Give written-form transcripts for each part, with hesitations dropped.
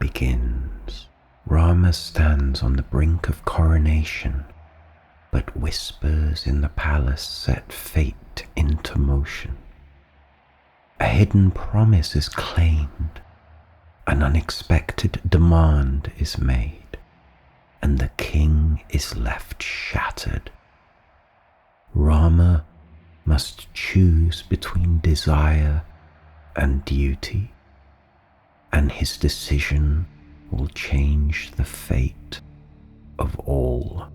begins. Rama stands on the brink of coronation, but whispers in the palace set fate into motion. A hidden promise is claimed, an unexpected demand is made, and the king is left shattered. Rama must choose between desire and duty, and his decision will change the fate of all.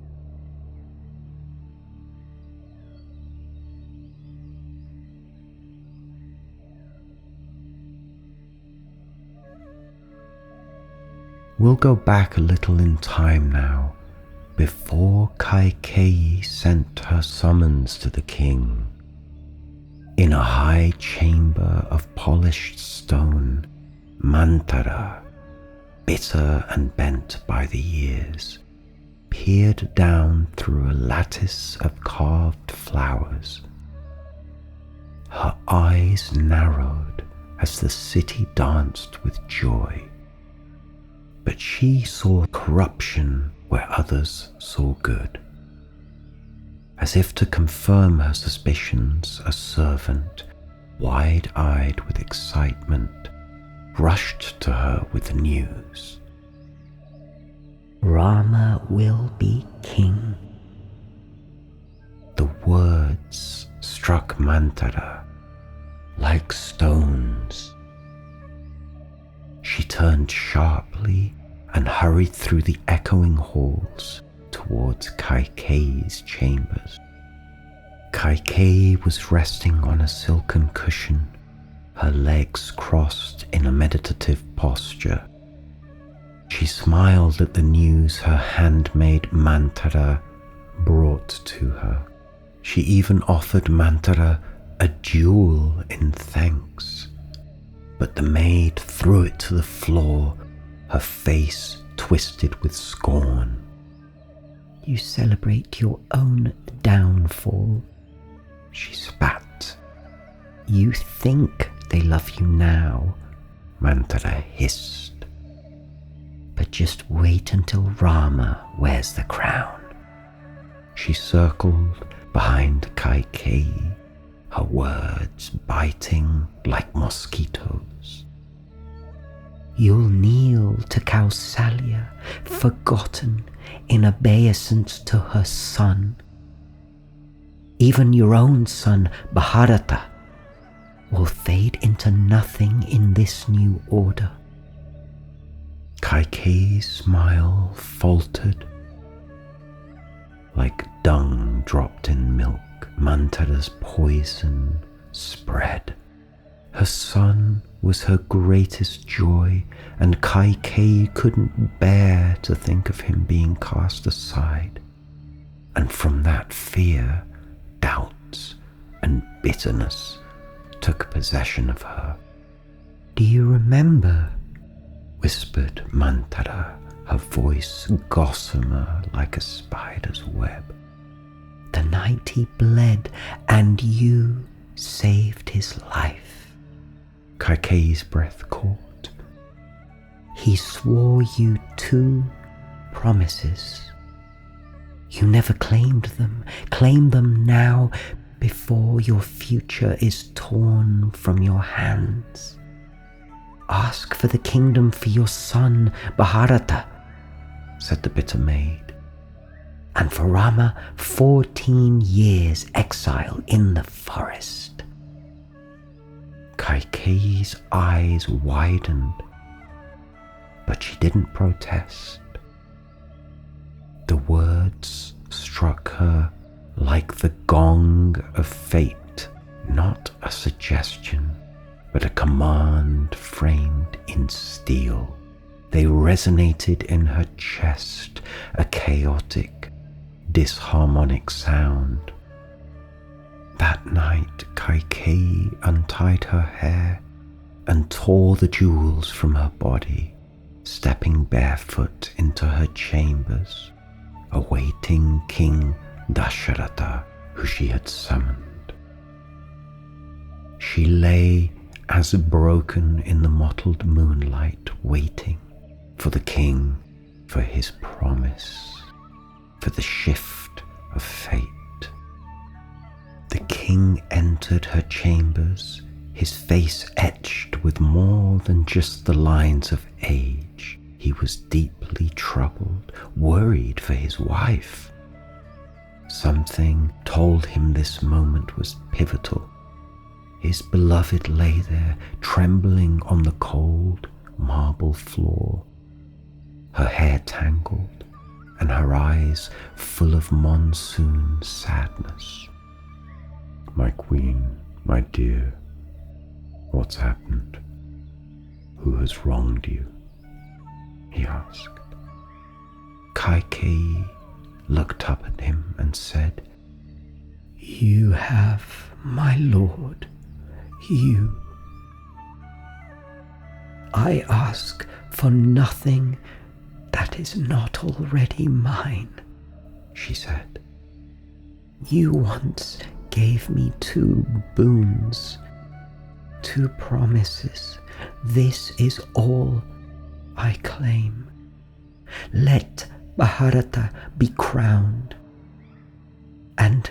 We'll go back a little in time now, before Kaikeyi sent her summons to the king. In a high chamber of polished stone, Manthara, bitter and bent by the years, peered down through a lattice of carved flowers. Her eyes narrowed as the city danced with joy. But she saw corruption where others saw good. As if to confirm her suspicions, a servant, wide-eyed with excitement, rushed to her with the news. Rama will be king. The words struck Manthara like stones. She turned sharply and hurried through the echoing halls towards Kaikeyi's chambers. Kaikeyi was resting on a silken cushion, her legs crossed in a meditative posture. She smiled at the news her handmaid Manthara brought to her. She even offered Manthara a jewel in thanks. But the maid threw it to the floor, her face twisted with scorn. You celebrate your own downfall, she spat. You think they love you now, Manthara hissed. But just wait until Rama wears the crown. She circled behind Kaikeyi, her words biting like mosquitoes. You'll kneel to Kausalya, forgotten in obeisance to her son. Even your own son, Bharata, will fade into nothing in this new order. Kaikeyi's smile faltered. Like dung dropped in milk, Manthara's poison spread. Her son was her greatest joy, and Kaikeyi couldn't bear to think of him being cast aside. And from that fear, doubts and bitterness took possession of her. Do you remember? Whispered Manthara, her voice gossamer like a spider's web. The night he bled and you saved his life. Kaikeyi's breath caught. He swore you 2 promises. You never claimed them. Claim them now before your future is torn from your hands. Ask for the kingdom for your son, Bharata, said the bitter maid. And for Rama, 14 years exile in the forest. Kaikeyi's eyes widened, but she didn't protest. The words struck her like the gong of fate, not a suggestion, but a command framed in steel. They resonated in her chest, a chaotic, disharmonic sound. That night, Kaikeyi untied her hair and tore the jewels from her body, stepping barefoot into her chambers, awaiting King Dasharatha, who she had summoned. She lay as broken in the mottled moonlight, waiting. for the king, for his promise, for the shift of fate. The king entered her chambers, his face etched with more than just the lines of age. He was deeply troubled, worried for his wife. Something told him this moment was pivotal. His beloved lay there, trembling on the cold marble floor, her hair tangled and her eyes full of monsoon sadness. "My queen, my dear, what's happened? Who has wronged you?" he asked. Kaikeyi looked up at him and said, "You have, my lord, you. I ask for nothing that is not already mine," she said. "You once gave me 2 boons, 2 promises. This is all I claim. Let Bharata be crowned, and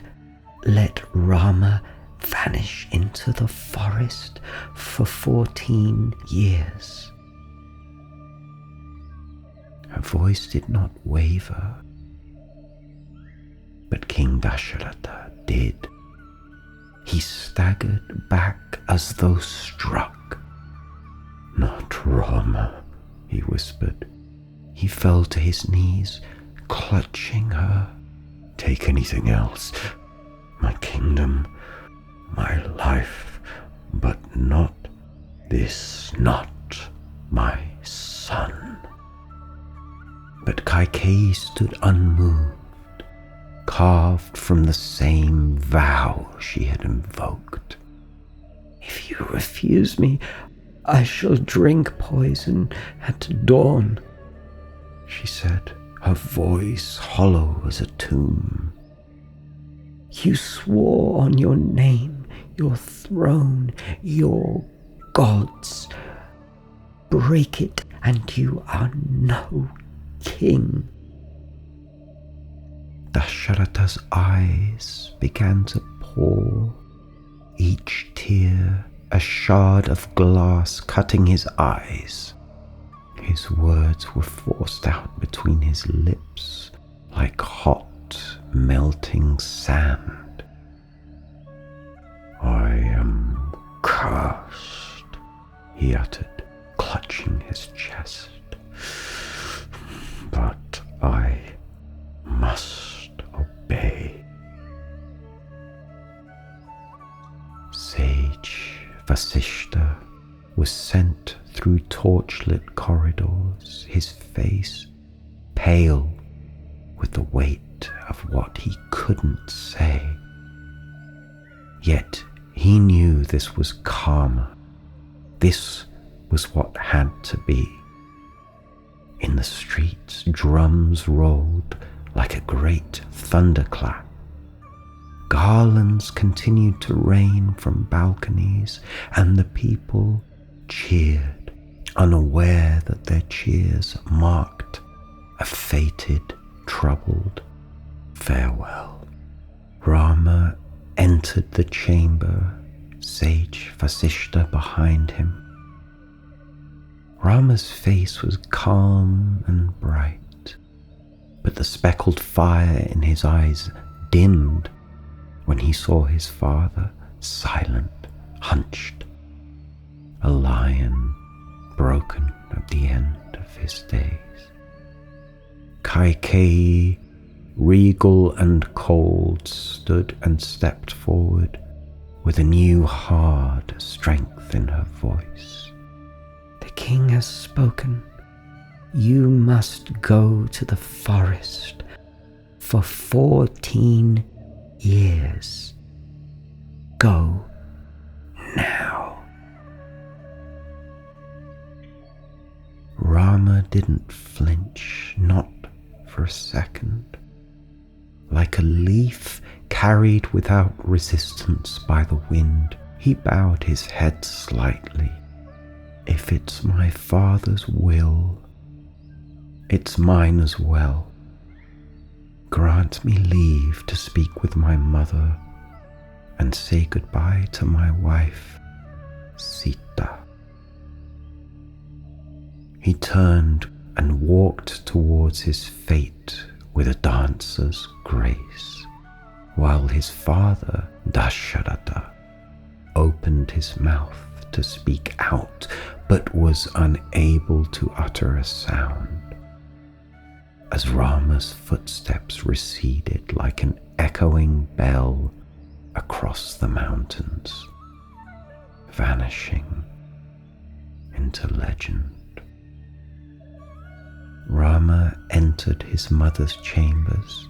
let Rama vanish into the forest for 14 years. Her voice did not waver, but King Dasharatha did. He staggered back as though struck. "Not Rama," he whispered. He fell to his knees, clutching her. "Take anything else, my kingdom, my life, but not this, not my son." But Kaikeyi stood unmoved, carved from the same vow she had invoked. "If you refuse me, I shall drink poison at dawn," she said, her voice hollow as a tomb. "You swore on your name, your throne, your gods. Break it and you are no king." Dasharatha's eyes began to pour, each tear a shard of glass cutting his eyes. His words were forced out between his lips like hot, melting sand. "I am cursed," he uttered, clutching his chest. "But I must obey." Sage Vasishta was sent through torchlit corridors, his face pale with the weight of what he couldn't say. Yet he knew this was karma. This was what had to be. In the streets, drums rolled like a great thunderclap. Garlands continued to rain from balconies, and the people cheered, unaware that their cheers marked a fated, troubled farewell. Rama entered the chamber, Sage Vasishta behind him. Rama's face was calm and bright, but the speckled fire in his eyes dimmed when he saw his father silent, hunched, a lion broken at the end of his days. Kaikeyi, regal and cold, stood and stepped forward with a new hard strength in her voice. "The king has spoken. You must go to the forest for 14 years. Go now." Rama didn't flinch, not for a second. Like a leaf carried without resistance by the wind, he bowed his head slightly. "If it's my father's will, it's mine as well. Grant me leave to speak with my mother and say goodbye to my wife, Sita." He turned and walked towards his fate with a dancer's grace, while his father, Dasharatha, opened his mouth to speak out, but was unable to utter a sound. As Rama's footsteps receded like an echoing bell across the mountains, vanishing into legend. Rama entered his mother's chambers.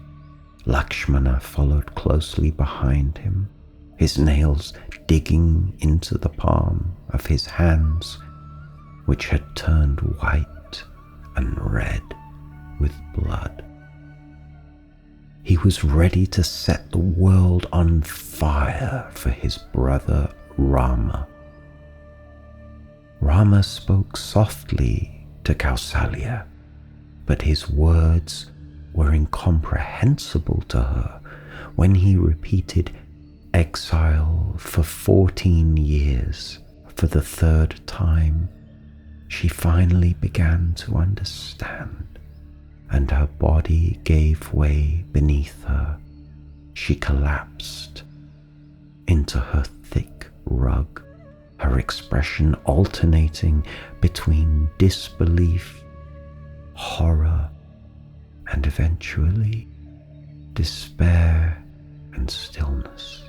Lakshmana followed closely behind him, his nails digging into the palm of his hands, which had turned white and red with blood. He was ready to set the world on fire for his brother Rama. Rama spoke softly to Kausalya, but his words were incomprehensible to her when he repeated exile for 14 years for the third time. She finally began to understand, and her body gave way beneath her. She collapsed into her thick rug, her expression alternating between disbelief, horror, and eventually despair and stillness.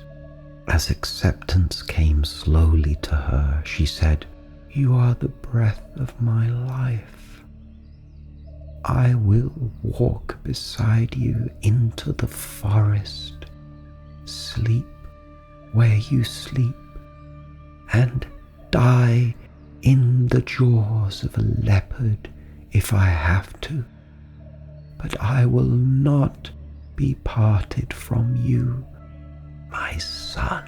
As acceptance came slowly to her, she said, "You are the breath of my life. I will walk beside you into the forest, sleep where you sleep, and die in the jaws of a leopard if I have to. But I will not be parted from you, my son."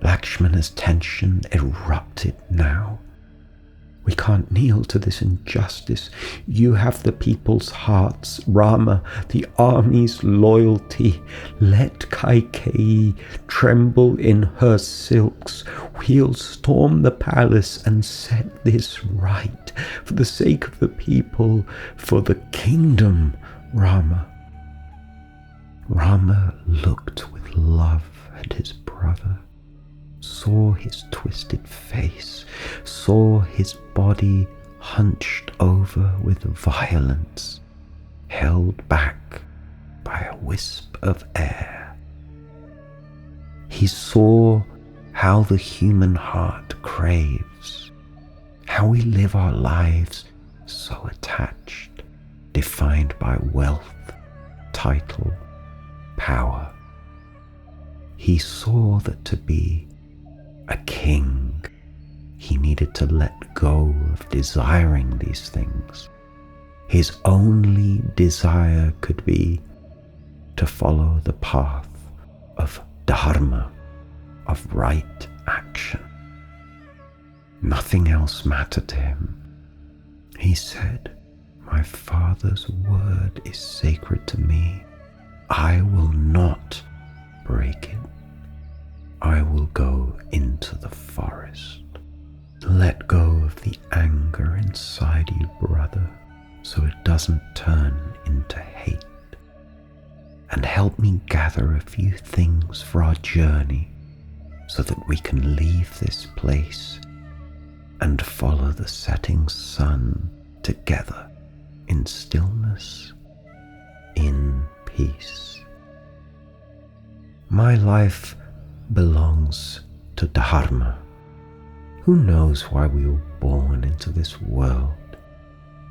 Lakshmana's tension erupted now. "We can't kneel to this injustice. You have the people's hearts, Rama, the army's loyalty. Let Kaikeyi tremble in her silks. We'll storm the palace and set this right. For the sake of the people, for the kingdom, Rama." Rama looked with love at his brother, saw his twisted face, saw his body hunched over with violence, held back by a wisp of air. He saw how the human heart craves, how we live our lives so attached, defined by wealth, title, power. He saw that to be a king, he needed to let go of desiring these things. His only desire could be to follow the path of dharma, of right action. Nothing else mattered to him. He said, "My father's word is sacred to me. I will not break it. I will go into the forest. Let go of the anger inside you, brother, so it doesn't turn into hate. And help me gather a few things for our journey so that we can leave this place and follow the setting sun together in stillness, in peace. My life belongs to dharma. Who knows why we were born into this world,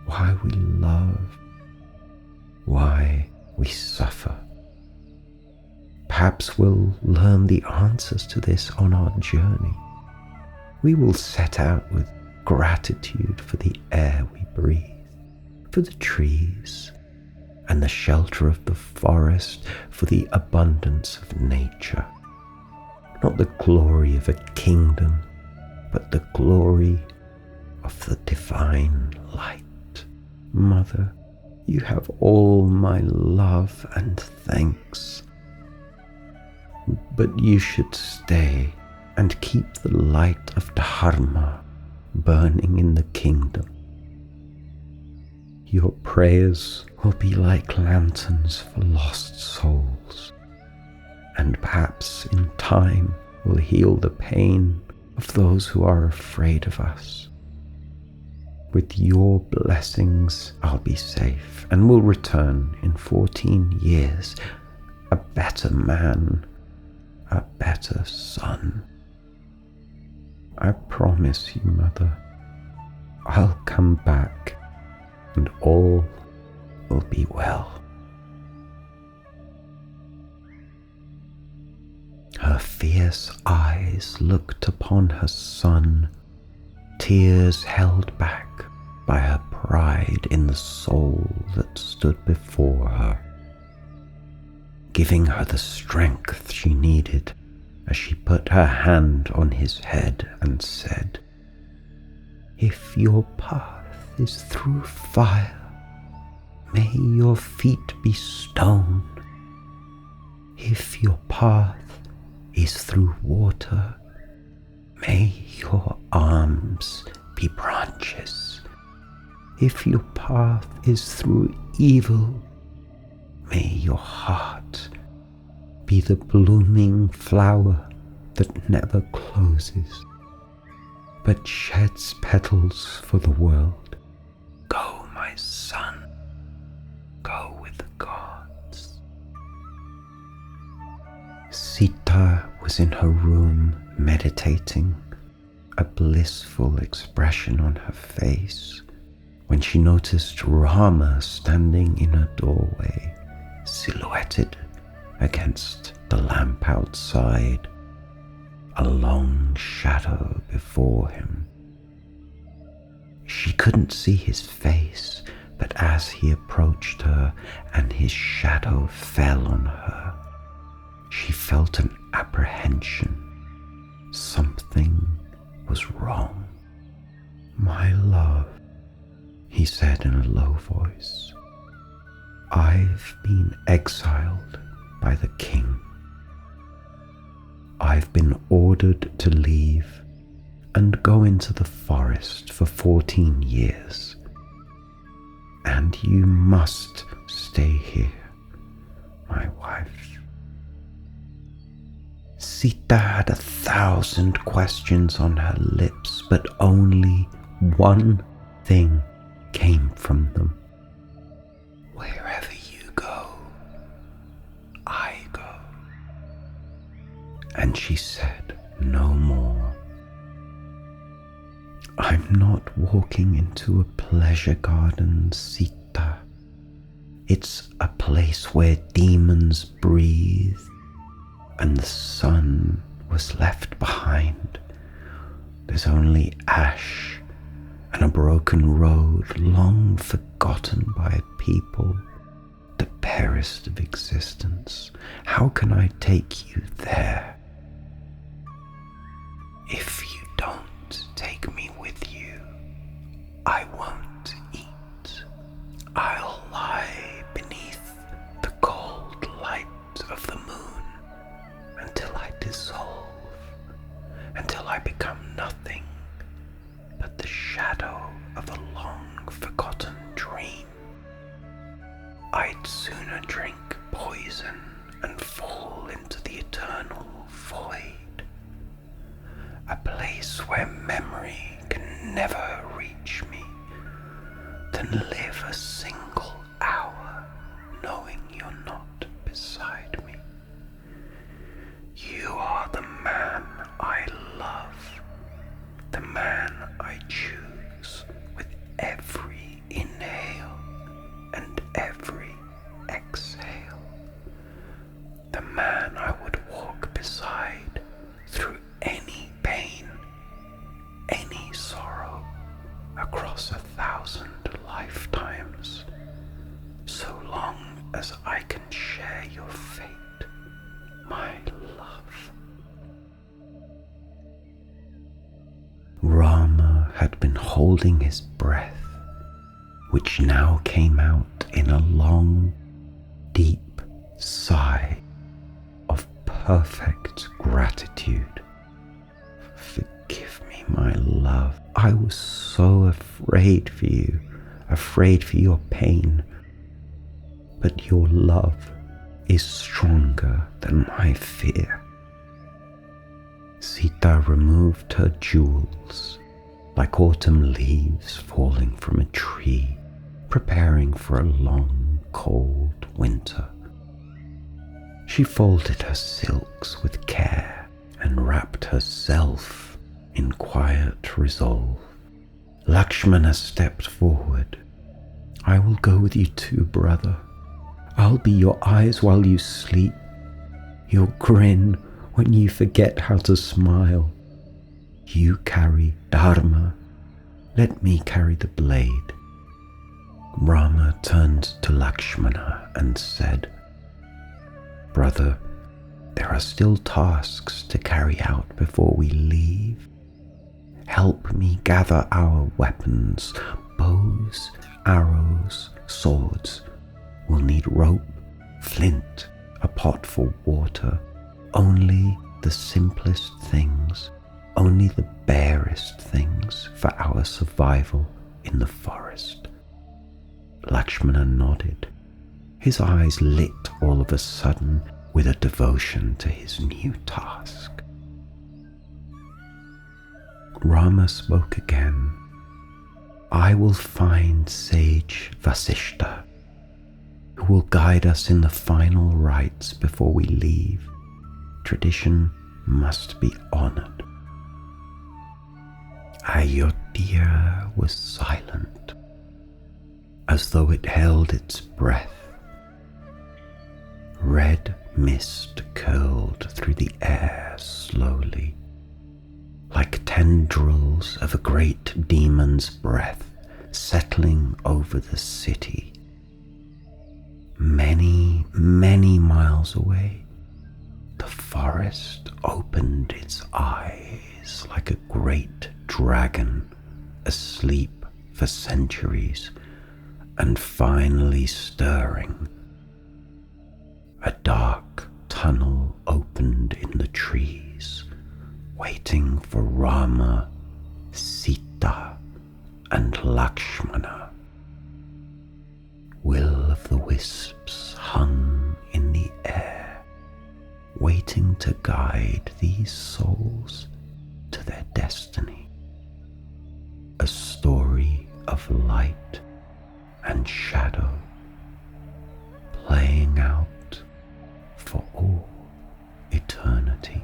why we love, why we suffer? Perhaps we'll learn the answers to this on our journey. We will set out with gratitude for the air we breathe, for the trees and the shelter of the forest, for the abundance of nature. Not the glory of a kingdom, but the glory of the divine light. Mother, you have all my love and thanks. But you should stay and keep the light of dharma burning in the kingdom. Your prayers will be like lanterns for lost souls, and perhaps in time will heal the pain of those who are afraid of us. With your blessings, I'll be safe and will return in 14 years, a better man, a better son. I promise you, Mother, I'll come back and all will be well. Her fierce eyes looked upon her son, tears held back by her pride in the soul that stood before her, giving her the strength she needed as she put her hand on his head and said, "If your path is through fire, may your feet be stone. If your path is through water, may your arms be branches. If your path is through evil, may your heart be the blooming flower that never closes, but sheds petals for the world. Go, my son, go with the gods." Sita was in her room meditating, a blissful expression on her face, when she noticed Rama standing in a doorway, silhouetted against the lamp outside, a long shadow before him. She couldn't see his face, but as he approached her and his shadow fell on her, she felt an apprehension. Something was wrong. "My love," he said in a low voice, "I've been exiled by the king. I've been ordered to leave and go into the forest for 14 years. And you must stay here, my wife." Sita had 1,000 questions on her lips, but only one thing came from them. "Wherever you go, I go." And she said no more. "I'm not walking into a pleasure garden, Sita. It's a place where demons breathe, and the sun was left behind. There's only ash and a broken road long forgotten by a people, the barest of existence. How can I take you there? If you don't take me with you, I won't eat. I'll lie beneath the cold light of the moon until I dissolve, until I become nothing but the shadow of a long-forgotten dream. I'd sooner drink poison and fall into the eternal void, a place where memory can never reach me, than live a single hour knowing you're not beside me. You are the man I love, the man I choose with every inhale and every exhale, the man I would walk beside through any pain, any sorrow, across 1,000 lifetimes, so long as I can share your fate, my love." Rama had been holding his breath which now came out in a long, deep sigh of perfect gratitude. Forgive me, my love. I was so afraid for you, afraid for your pain. But your love is stronger than my fear. Sita removed her jewels like autumn leaves falling from a tree, preparing for a long, cold winter. She folded her silks with care and wrapped herself in quiet resolve. Lakshmana stepped forward. I will go with you too, brother. I'll be your eyes while you sleep, your grin when you forget how to smile. You carry dharma, let me carry the blade. Rama turned to Lakshmana and said, Brother, there are still tasks to carry out before we leave. Help me gather our weapons, bows, arrows, swords. We'll need rope, flint, a pot for water, only the simplest things, only the barest things for our survival in the forest. Lakshmana nodded. His eyes lit all of a sudden with a devotion to his new task. Rama spoke again. I will find sage Vasishta, who will guide us in the final rites before we leave. Tradition must be honored. Ayodhya was silent, as though it held its breath. Red mist curled through the air slowly, like tendrils of a great demon's breath settling over the city. Many, many miles away, the forest opened its eyes like a great dragon asleep for centuries and finally stirring. A dark tunnel opened in the trees, waiting for Rama, Sita, and Lakshmana. Will-o'-the-wisps hung in the air, waiting to guide these souls to their destiny. A story of light and shadow playing out for all eternity.